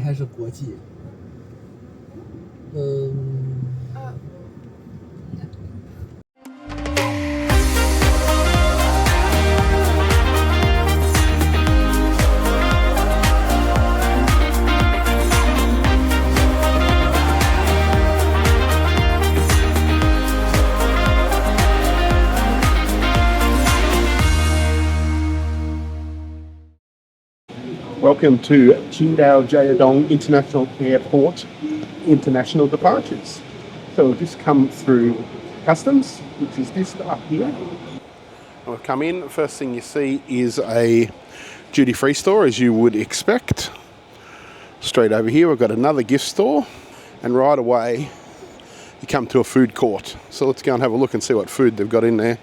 还是国际，Welcome to Qingdao Jiaodong International Airport international departures. So we've just come through customs, which is this up here. We've come in, first thing you see is a duty-free store, as you would expect. Straight over here we've got another gift store, and right away you come to a food court. So let's go and have a look and see what food they've got in there.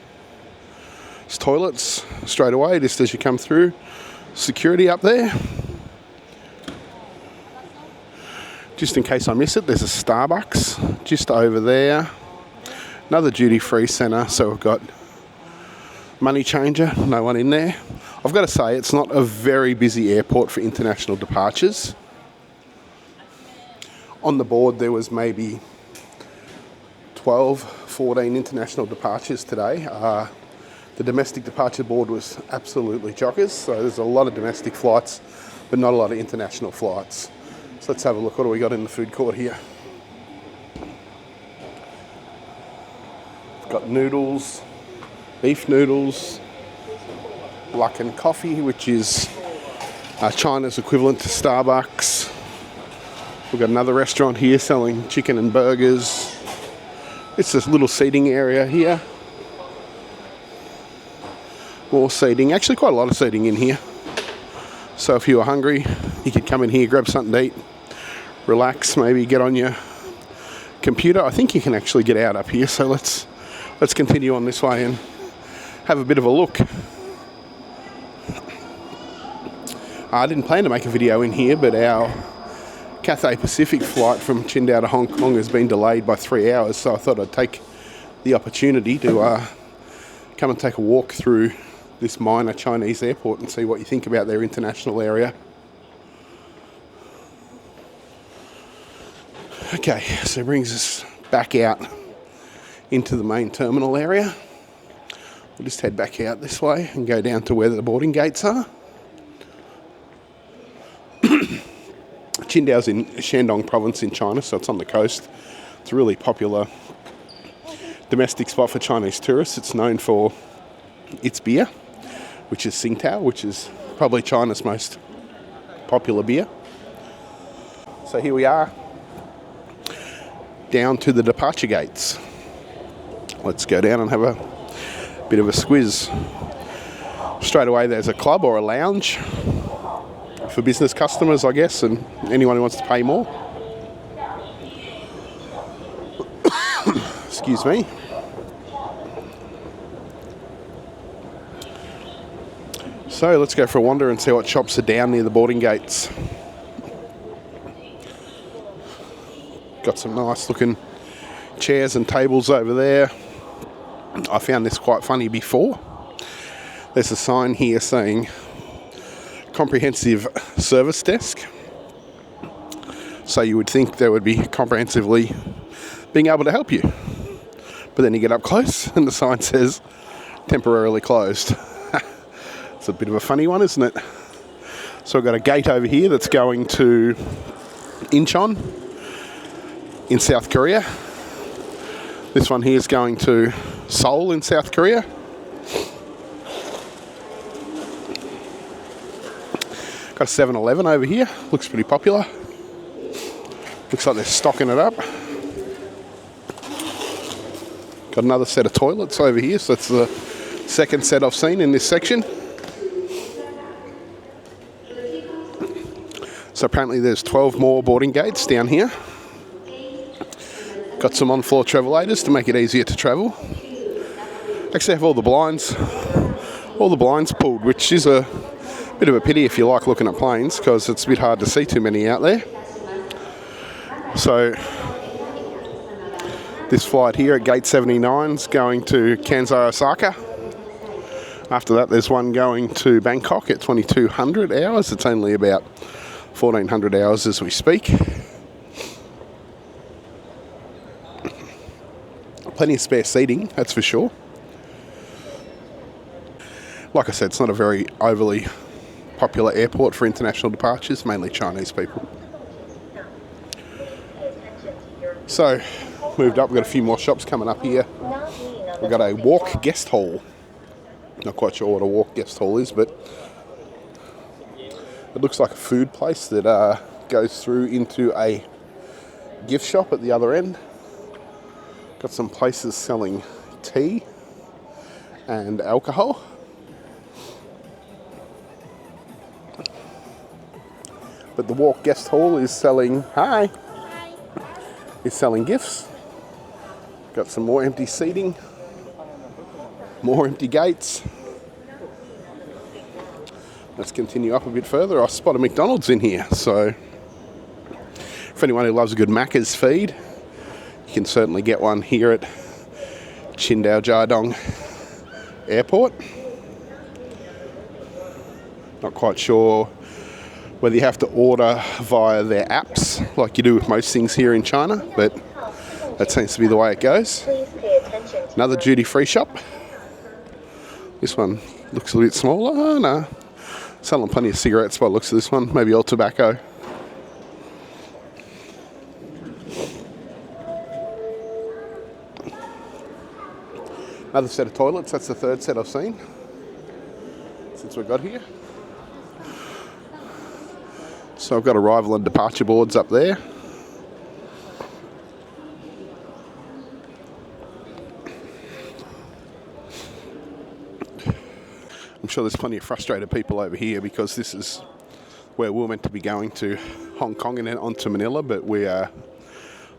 There's toilets straight away just as you come through. Security up there. Just in case I miss it, there's a Starbucks just over there. Another duty-free centre, so we've got money changer, no one in there. I've got to say, it's not a very busy airport for international departures. On the board there was maybe 12, 14 international departures today. The domestic departure board was absolutely chockers, so there's a lot of domestic flights, but not a lot of international flights. So let's have a look. What do we got in the food court here? We've got noodles, beef noodles, Luckin coffee, which is China's equivalent to Starbucks. We've got another restaurant here selling chicken and burgers. It's this little seating area here. More seating, actually quite a lot of seating in here. So if you were hungry, you could come in here, grab something to eat, relax, maybe get on your computer. I think you can actually get out up here, so let's continue on this way and have a bit of a look. I didn't plan to make a video in here, but our Cathay Pacific flight from Qingdao to Hong Kong has been delayed by 3 hours, so I thought I'd take the opportunity to come and take a walk through this minor Chinese airport and see what you think about their international area. Okay, so it brings us back out into the main terminal area. We'll just head back out this way and go down to where the boarding gates are. Qingdao's in Shandong Province in China, so it's on the coast. It's a really popular domestic spot for Chinese tourists. It's known for its beer, which is Qingdao, which is probably China's most popular beer. So here we are, down to the departure gates. Let's go down and have a bit of a squiz. Straight away there's a club or a lounge for business customers, I guess, and anyone who wants to pay more. Excuse me. So let's go for a wander and see what shops are down near the boarding gates. Got some nice looking chairs and tables over there. I found this quite funny before. There's a sign here saying comprehensive service desk. So you would think they would be comprehensively being able to help you. But then you get up close and the sign says temporarily closed. It's a bit of a funny one, isn't it? So we've got a gate over here that's going to Incheon in South Korea. This one here is going to Seoul in South Korea. Got a 7-Eleven over here. Looks pretty popular. Looks like they're stocking it up. Got another set of toilets over here, so that's the second set I've seen in this section. So apparently there's 12 more boarding gates down here. Got some on-floor travelators to make it easier to travel. Actually have all the blinds pulled, which is a bit of a pity if you like looking at planes, because it's a bit hard to see too many out there. So this flight here at gate 79 is going to Kansai, Osaka. After that, there's one going to Bangkok at 2200 hours. It's only about 1400 hours as we speak. Plenty of spare seating, that's for sure. Like I said, it's not a very overly popular airport for international departures, mainly Chinese people. So, moved up, we've got a few more shops coming up here. We've got a walk guest hall. Not quite sure what a walk guest hall is, but it looks like a food place that goes through into a gift shop at the other end. Got some places selling tea and alcohol. But the walk guest hall is selling, is selling gifts. Got some more empty seating, more empty gates. Let's continue up a bit further. I spot a McDonald's in here, so for anyone who loves a good Macca's feed, you can certainly get one here at Qingdao Jiaodong Airport. Not quite sure whether you have to order via their apps like you do with most things here in China, but that seems to be the way it goes. Another duty-free shop. This one looks a little bit smaller. Oh no, selling plenty of cigarettes by the looks of this one, maybe all tobacco. Another set of toilets, that's the third set I've seen since we got here. So I've got arrival and departure boards up there. I'm sure there's plenty of frustrated people over here because this is where we're meant to be going to Hong Kong and then on to Manila, but we are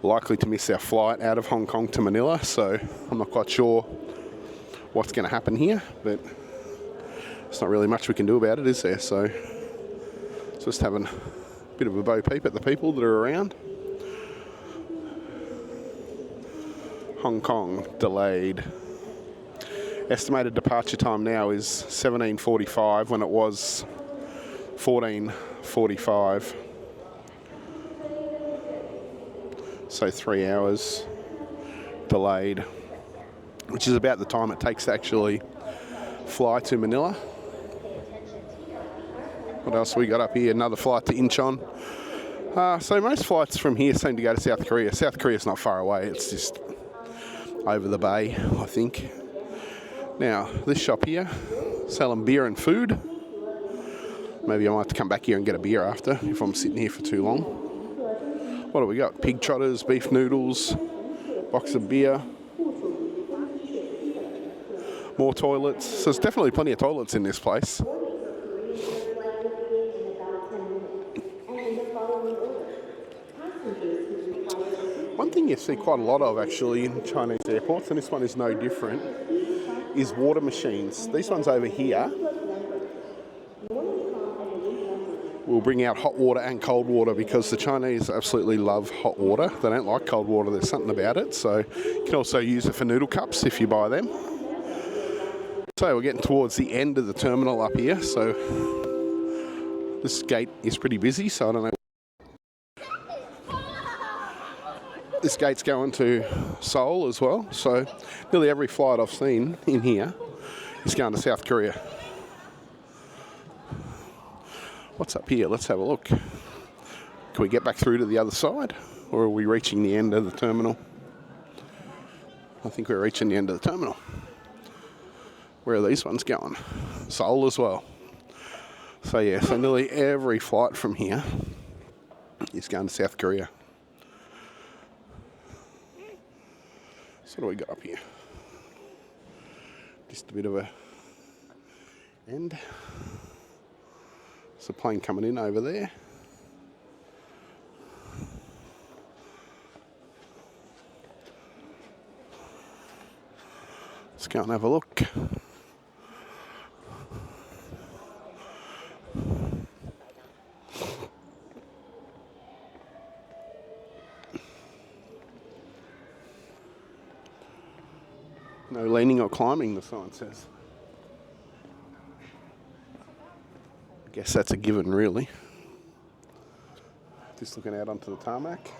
likely to miss our flight out of Hong Kong to Manila, so I'm not quite sure what's going to happen here, but there's not really much we can do about it, is there? So just having a bit of a bo peep at the people that are around. Hong Kong delayed. Estimated departure time now is 17:45 when it was 14:45. So 3 hours delayed, which is about the time it takes to actually fly to Manila. What else we got up here? Another flight to Incheon. So most flights from here seem to go to South Korea. South Korea's not far away. It's just over the bay, I think. Now, this shop here, selling beer and food. Maybe I might have to come back here and get a beer after if I'm sitting here for too long. What do we got? Pig trotters, beef noodles, box of beer. More toilets. So there's definitely plenty of toilets in this place. One thing you see quite a lot of actually in Chinese airports, and this one is no different, is water machines. These ones over here will bring out hot water and cold water because the Chinese absolutely love hot water. They don't like cold water. There's something about it. So you can also use it for noodle cups if you buy them. So we're getting towards the end of the terminal up here. So this gate is pretty busy, so I don't know. This gate's going to Seoul as well, so nearly every flight I've seen in here is going to South Korea. What's up here? Let's have a look. Can we get back through to the other side, or are we reaching the end of the terminal? I think we're reaching the end of the terminal. Where are these ones going? Seoul as well. So yeah, so nearly every flight from here is going to South Korea. So what do we got up here? Just a bit of a end. There's a plane coming in over there. Let's go and have a look. No leaning or climbing, the sign says. Guess that's a given, really. Just looking out onto the tarmac.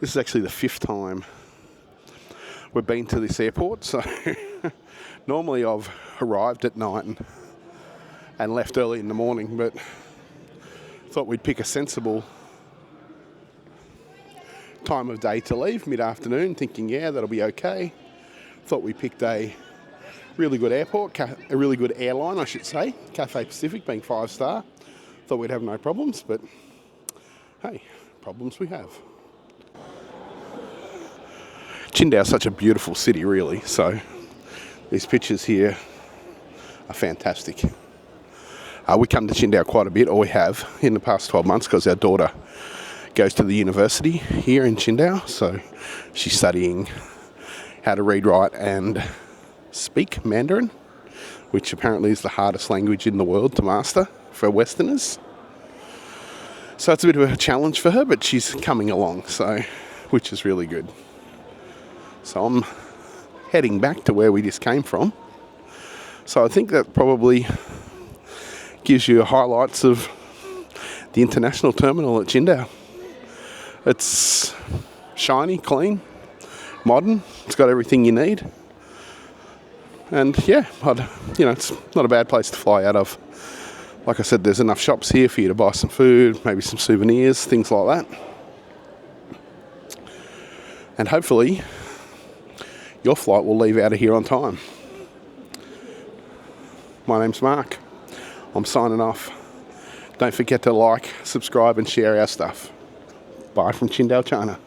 This is actually the 5th time we've been to this airport, so normally I've arrived at night and left early in the morning, but thought we'd pick a sensible time of day to leave, mid-afternoon, thinking, yeah, that'll be okay. Thought we picked a really good airport, a really good airline, I should say, Cathay Pacific being 5-star. Thought we'd have no problems, but hey, problems we have. Qingdao is such a beautiful city, really, so these pictures here are fantastic. We come to Qingdao quite a bit, or we have in the past 12 months, because our daughter goes to the university here in Qingdao, so she's studying how to read, write and speak Mandarin, which apparently is the hardest language in the world to master for Westerners. So it's a bit of a challenge for her, but she's coming along, so which is really good. So I'm heading back to where we just came from. So I think that probably gives you highlights of the international terminal at Qingdao. It's shiny, clean, modern. It's got everything you need. And yeah, it's not a bad place to fly out of. Like I said, there's enough shops here for you to buy some food, maybe some souvenirs, things like that. And hopefully your flight will leave out of here on time. My name's Mark. I'm signing off. Don't forget to like, subscribe and share our stuff. Bye from Qingdao, China.